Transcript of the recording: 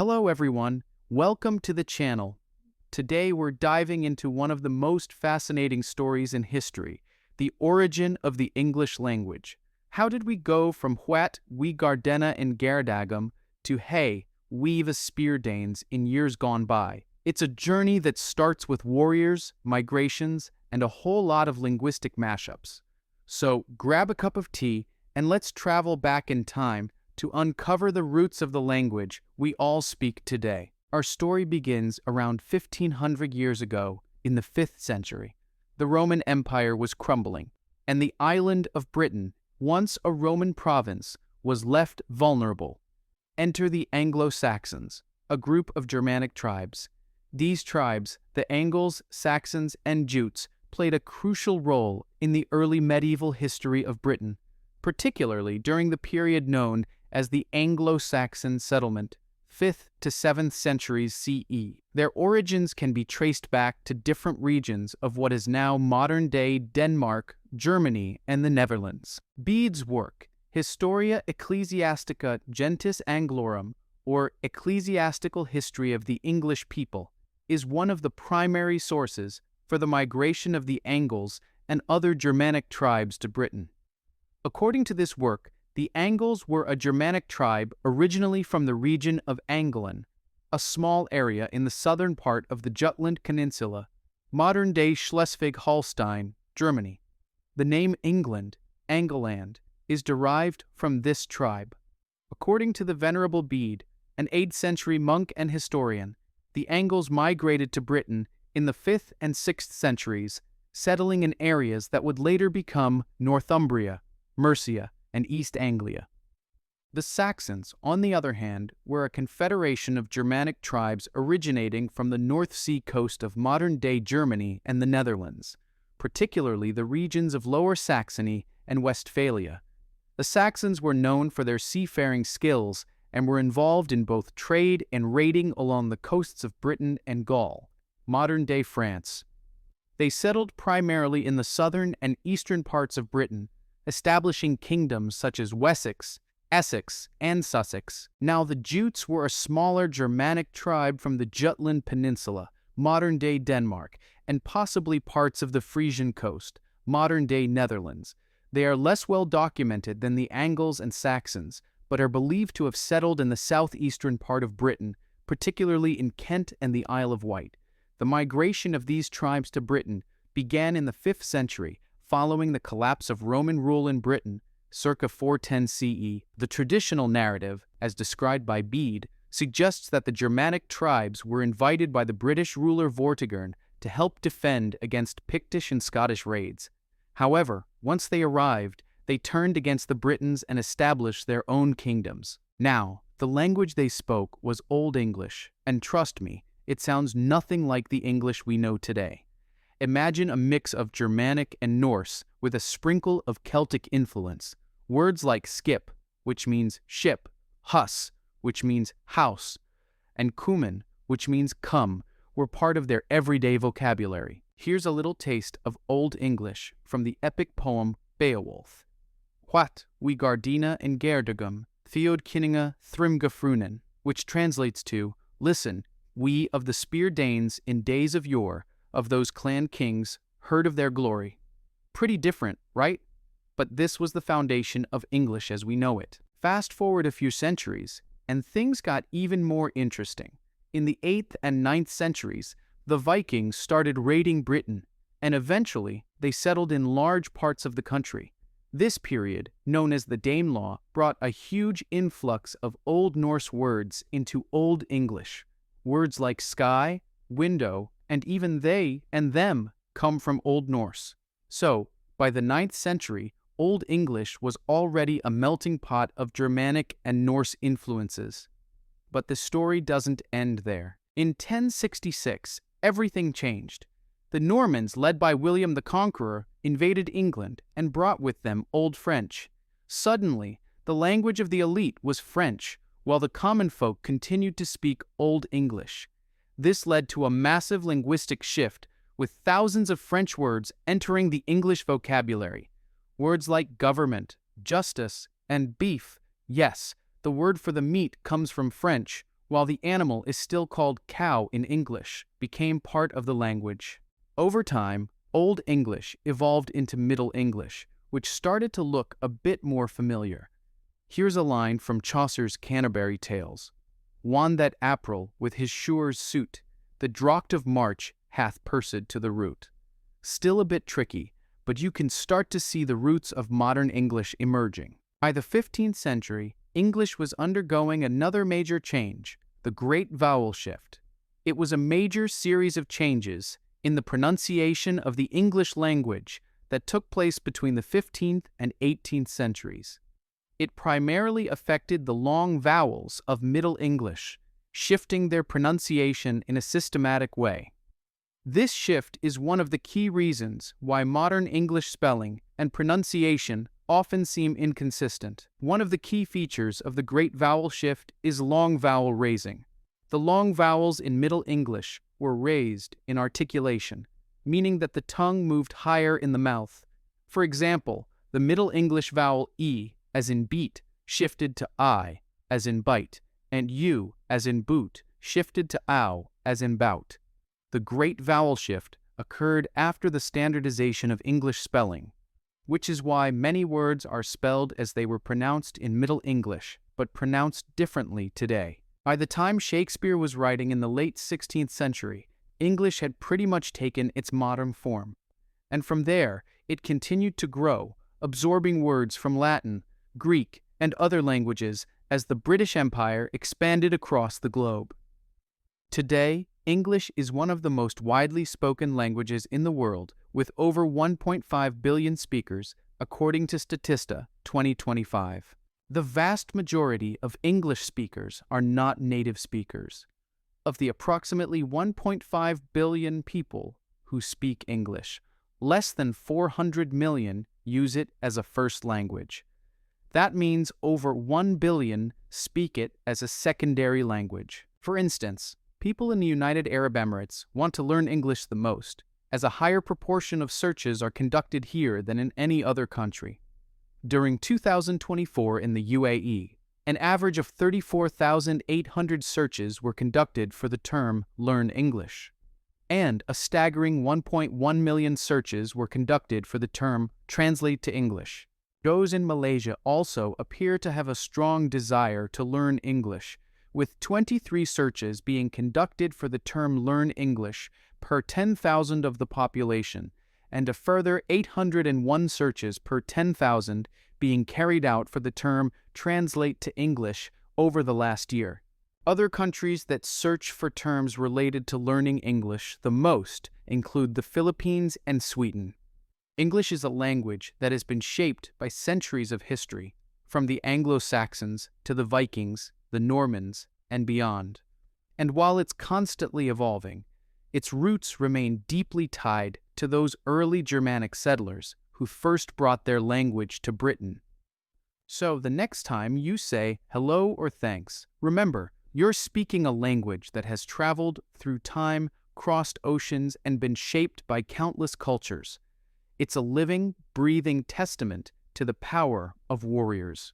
Hello everyone, welcome to the channel. Today we're diving into one of the most fascinating stories in history, the origin of the English language. How did we go from Hwæt, we Gardena in Gardagum, to hey, we the Spear Danes in years gone by? It's a journey that starts with warriors, migrations, and a whole lot of linguistic mashups. So grab a cup of tea and let's travel back in time to uncover the roots of the language we all speak today. Our story begins around 1500 years ago in the 5th century. The Roman Empire was crumbling, and the island of Britain, once a Roman province, was left vulnerable. Enter the Anglo Saxons, a group of Germanic tribes. These tribes, the Angles, Saxons, and Jutes, played a crucial role in the early medieval history of Britain, particularly during the period known as the Anglo Saxon settlement, 5th to 7th centuries CE. Their origins can be traced back to different regions of what is now modern-day Denmark, Germany, and the Netherlands. Bede's work, Historia Ecclesiastica Gentis Anglorum, or Ecclesiastical History of the English People, is one of the primary sources for the migration of the Angles and other Germanic tribes to Britain. According to this work, the Angles were a Germanic tribe originally from the region of Anglen, a small area in the southern part of the Jutland Peninsula, modern-day Schleswig-Holstein, Germany. The name England, Angleland, is derived from this tribe. According to the Venerable Bede, an 8th-century monk and historian, the Angles migrated to Britain in the 5th and 6th centuries, settling in areas that would later become Northumbria, Mercia, and East Anglia. The Saxons, on the other hand, were a confederation of Germanic tribes originating from the North Sea coast of modern-day Germany and the Netherlands, particularly the regions of Lower Saxony and Westphalia. The Saxons were known for their seafaring skills and were involved in both trade and raiding along the coasts of Britain and Gaul, modern-day France. They settled primarily in the southern and eastern parts of Britain, establishing kingdoms such as Wessex, Essex, and Sussex. Now the Jutes were a smaller Germanic tribe from the Jutland Peninsula, modern-day Denmark, and possibly parts of the Frisian coast, modern-day Netherlands. They are less well documented than the Angles and Saxons, but are believed to have settled in the southeastern part of Britain, particularly in Kent and the Isle of Wight. The migration of these tribes to Britain began in the 5th century, following the collapse of Roman rule in Britain, circa 410 CE. The traditional narrative, as described by Bede, suggests that the Germanic tribes were invited by the British ruler Vortigern to help defend against Pictish and Scottish raids. However, once they arrived, they turned against the Britons and established their own kingdoms. Now, the language they spoke was Old English, and trust me, it sounds nothing like the English we know today. Imagine a mix of Germanic and Norse with a sprinkle of Celtic influence. Words like skip, which means ship, hus, which means house, and kumen, which means come, were part of their everyday vocabulary. Here's a little taste of Old English from the epic poem Beowulf. Hwæt, we Gardena in Gardagum, Theodkinninga Thrimgafrunen, which translates to, listen, we of the Spear Danes in days of yore, of those clan kings, heard of their glory. Pretty different, right? But this was the foundation of English as we know it. Fast forward a few centuries, and things got even more interesting. In the 8th and 9th centuries, the Vikings started raiding Britain, and eventually they settled in large parts of the country. This period, known as the Danelaw, brought a huge influx of Old Norse words into Old English. Words like sky, window, and even they and them come from Old Norse. So, by the 9th century, Old English was already a melting pot of Germanic and Norse influences. But the story doesn't end there. In 1066, everything changed. The Normans, led by William the Conqueror, invaded England and brought with them Old French. Suddenly, the language of the elite was French, while the common folk continued to speak Old English. This led to a massive linguistic shift, with thousands of French words entering the English vocabulary. Words like government, justice, and beef. Yes, the word for the meat comes from French, while the animal is still called cow in English, became part of the language. Over time, Old English evolved into Middle English, which started to look a bit more familiar. Here's a line from Chaucer's Canterbury Tales. "Whan that April with his sures suit, the drocht of March hath pursed to the root." Still a bit tricky, but you can start to see the roots of modern English emerging. By the 15th century, English was undergoing another major change, the Great Vowel Shift. It was a major series of changes in the pronunciation of the English language that took place between the 15th and 18th centuries. It primarily affected the long vowels of Middle English, shifting their pronunciation in a systematic way. This shift is one of the key reasons why modern English spelling and pronunciation often seem inconsistent. One of the key features of the Great Vowel Shift is long vowel raising. The long vowels in Middle English were raised in articulation, meaning that the tongue moved higher in the mouth. For example, the Middle English vowel E, as in beat, shifted to I, as in bite, and U, as in boot, shifted to ow, as in bout. The Great Vowel Shift occurred after the standardization of English spelling, which is why many words are spelled as they were pronounced in Middle English, but pronounced differently today. By the time Shakespeare was writing in the late 16th century, English had pretty much taken its modern form. And from there, it continued to grow, absorbing words from Latin, Greek, and other languages as the British Empire expanded across the globe. Today, English is one of the most widely spoken languages in the world, with over 1.5 billion speakers, according to Statista 2025. The vast majority of English speakers are not native speakers. Of the approximately 1.5 billion people who speak English, less than 400 million use it as a first language. That means over 1 billion speak it as a secondary language. For instance, people in the United Arab Emirates want to learn English the most, as a higher proportion of searches are conducted here than in any other country. During 2024 in the UAE, an average of 34,800 searches were conducted for the term Learn English, and a staggering 1.1 million searches were conducted for the term Translate to English. Those in Malaysia also appear to have a strong desire to learn English, with 23 searches being conducted for the term Learn English per 10,000 of the population, and a further 801 searches per 10,000 being carried out for the term Translate to English over the last year. Other countries that search for terms related to learning English the most include the Philippines and Sweden. English is a language that has been shaped by centuries of history, from the Anglo Saxons to the Vikings, the Normans, and beyond. And while it's constantly evolving, its roots remain deeply tied to those early Germanic settlers who first brought their language to Britain. So the next time you say hello or thanks, remember, you're speaking a language that has traveled through time, crossed oceans, and been shaped by countless cultures. It's a living, breathing testament to the power of warriors.